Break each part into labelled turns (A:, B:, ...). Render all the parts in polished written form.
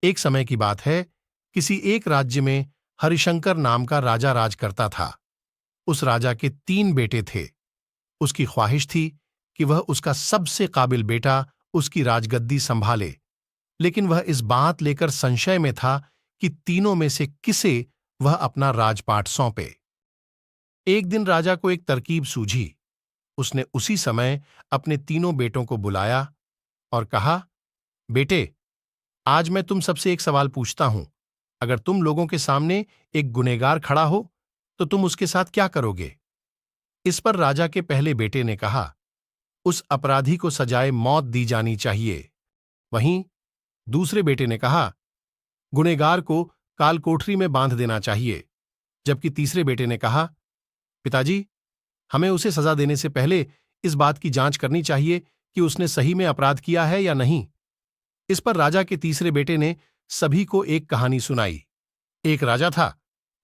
A: एक समय की बात है, किसी एक राज्य में हरिशंकर नाम का राजा राज करता था। उस राजा के 3 बेटे थे। उसकी ख्वाहिश थी कि वह उसका सबसे काबिल बेटा उसकी राजगद्दी संभाले, लेकिन वह इस बात लेकर संशय में था कि तीनों में से किसे वह अपना राजपाट सौंपे। एक दिन राजा को एक तरकीब सूझी। उसने उसी समय अपने तीनों बेटों को बुलाया और कहा, बेटे, आज मैं तुम सबसे एक सवाल पूछता हूं। अगर तुम लोगों के सामने एक गुनहगार खड़ा हो तो तुम उसके साथ क्या करोगे? इस पर राजा के पहले बेटे ने कहा, उस अपराधी को सजाए मौत दी जानी चाहिए। वहीं दूसरे बेटे ने कहा, गुनहगार को कालकोठरी में बांध देना चाहिए। जबकि तीसरे बेटे ने कहा, पिताजी, हमें उसे सजा देने से पहले इस बात की जांच करनी चाहिए कि उसने सही में अपराध किया है या नहीं। इस पर राजा के तीसरे बेटे ने सभी को एक कहानी सुनाई। एक राजा था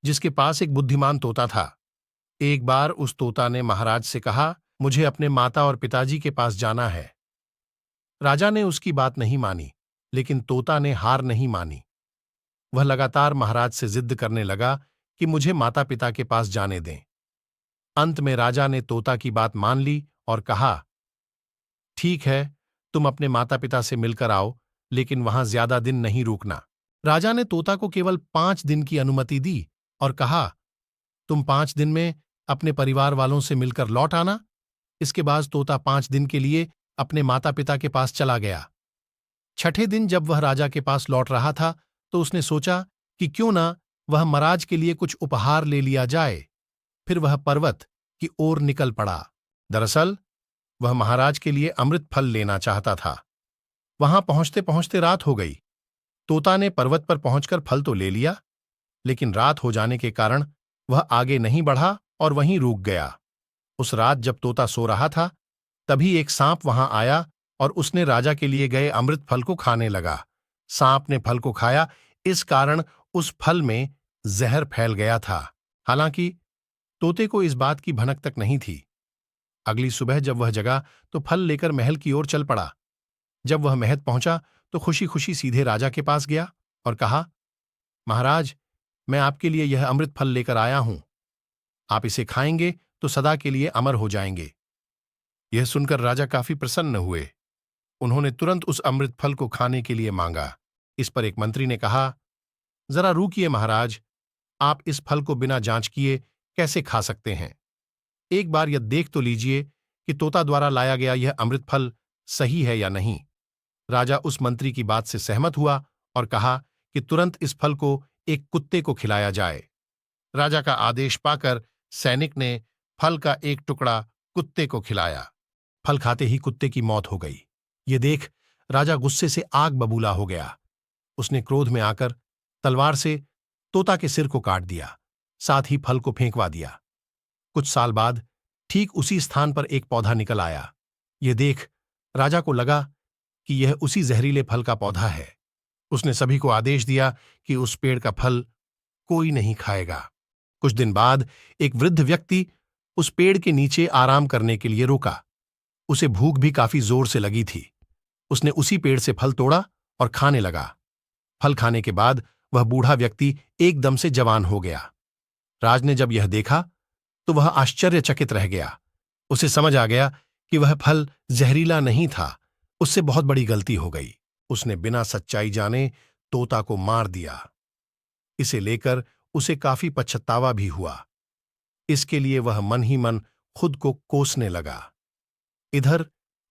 A: जिसके पास एक बुद्धिमान तोता था। एक बार उस तोता ने महाराज से कहा, मुझे अपने माता और पिताजी के पास जाना है। राजा ने उसकी बात नहीं मानी, लेकिन तोता ने हार नहीं मानी। वह लगातार महाराज से जिद करने लगा कि मुझे माता पिता के पास जाने दें। अंत में राजा ने तोता की बात मान ली और कहा, ठीक है, तुम अपने माता पिता से मिलकर आओ, लेकिन वहां ज्यादा दिन नहीं रुकना। राजा ने तोता को केवल 5 दिन की अनुमति दी और कहा, तुम 5 दिन में अपने परिवार वालों से मिलकर लौट आना। इसके बाद तोता 5 दिन के लिए अपने माता पिता के पास चला गया। छठे दिन जब वह राजा के पास लौट रहा था तो उसने सोचा कि क्यों ना वह महाराज के लिए कुछ उपहार ले लिया जाए। फिर वह पर्वत की ओर निकल पड़ा। दरअसल वह महाराज के लिए अमृत फल लेना चाहता था। वहां पहुंचते पहुंचते रात हो गई। तोता ने पर्वत पर पहुंचकर फल तो ले लिया, लेकिन रात हो जाने के कारण वह आगे नहीं बढ़ा और वहीं रुक गया। उस रात जब तोता सो रहा था, तभी एक सांप वहां आया और उसने राजा के लिए गए अमृत फल को खाने लगा। सांप ने फल को खाया, इस कारण उस फल में जहर फैल गया था। हालांकि तोते को इस बात की भनक तक नहीं थी। अगली सुबह जब वह जगा तो फल लेकर महल की ओर चल पड़ा। जब वह महल पहुंचा तो खुशी खुशी सीधे राजा के पास गया और कहा, महाराज, मैं आपके लिए यह अमृत फल लेकर आया हूं। आप इसे खाएंगे तो सदा के लिए अमर हो जाएंगे। यह सुनकर राजा काफी प्रसन्न हुए। उन्होंने तुरंत उस अमृत फल को खाने के लिए मांगा। इस पर एक मंत्री ने कहा, जरा रुकिए महाराज, आप इस फल को बिना जांच किए कैसे खा सकते हैं? एक बार यह देख तो लीजिए कि तोता द्वारा लाया गया यह अमृत फल सही है या नहीं। राजा उस मंत्री की बात से सहमत हुआ और कहा कि तुरंत इस फल को एक कुत्ते को खिलाया जाए। राजा का आदेश पाकर सैनिक ने फल का एक टुकड़ा कुत्ते को खिलाया। फल खाते ही कुत्ते की मौत हो गई। ये देख राजा गुस्से से आग बबूला हो गया। उसने क्रोध में आकर तलवार से तोता के सिर को काट दिया, साथ ही फल को फेंकवा दिया। कुछ साल बाद ठीक उसी स्थान पर एक पौधा निकल आया। यह देख राजा को लगा कि यह उसी जहरीले फल का पौधा है। उसने सभी को आदेश दिया कि उस पेड़ का फल कोई नहीं खाएगा। कुछ दिन बाद एक वृद्ध व्यक्ति उस पेड़ के नीचे आराम करने के लिए रुका। उसे भूख भी काफी जोर से लगी थी। उसने उसी पेड़ से फल तोड़ा और खाने लगा। फल खाने के बाद वह बूढ़ा व्यक्ति एकदम से जवान हो गया। राज ने जब यह देखा तो वह आश्चर्यचकित रह गया। उसे समझ आ गया कि वह फल जहरीला नहीं था। उससे बहुत बड़ी गलती हो गई। उसने बिना सच्चाई जाने तोता को मार दिया। इसे लेकर उसे काफी पछतावा भी हुआ। इसके लिए वह मन ही मन खुद को कोसने लगा। इधर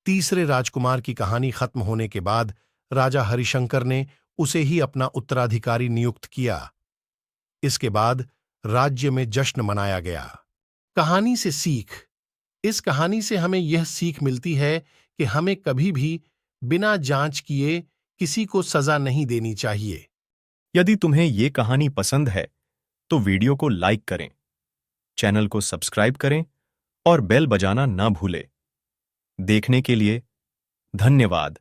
A: तीसरे राजकुमार की कहानी खत्म होने के बाद राजा हरिशंकर ने उसे ही अपना उत्तराधिकारी नियुक्त किया। इसके बाद राज्य में जश्न मनाया गया। कहानी से सीख। इस कहानी से हमें यह सीख मिलती है कि हमें कभी भी बिना जांच किए किसी को सजा नहीं देनी चाहिए।
B: यदि तुम्हें ये कहानी पसंद है तो वीडियो को लाइक करें, चैनल को सब्सक्राइब करें और बेल बजाना ना भूलें। देखने के लिए धन्यवाद।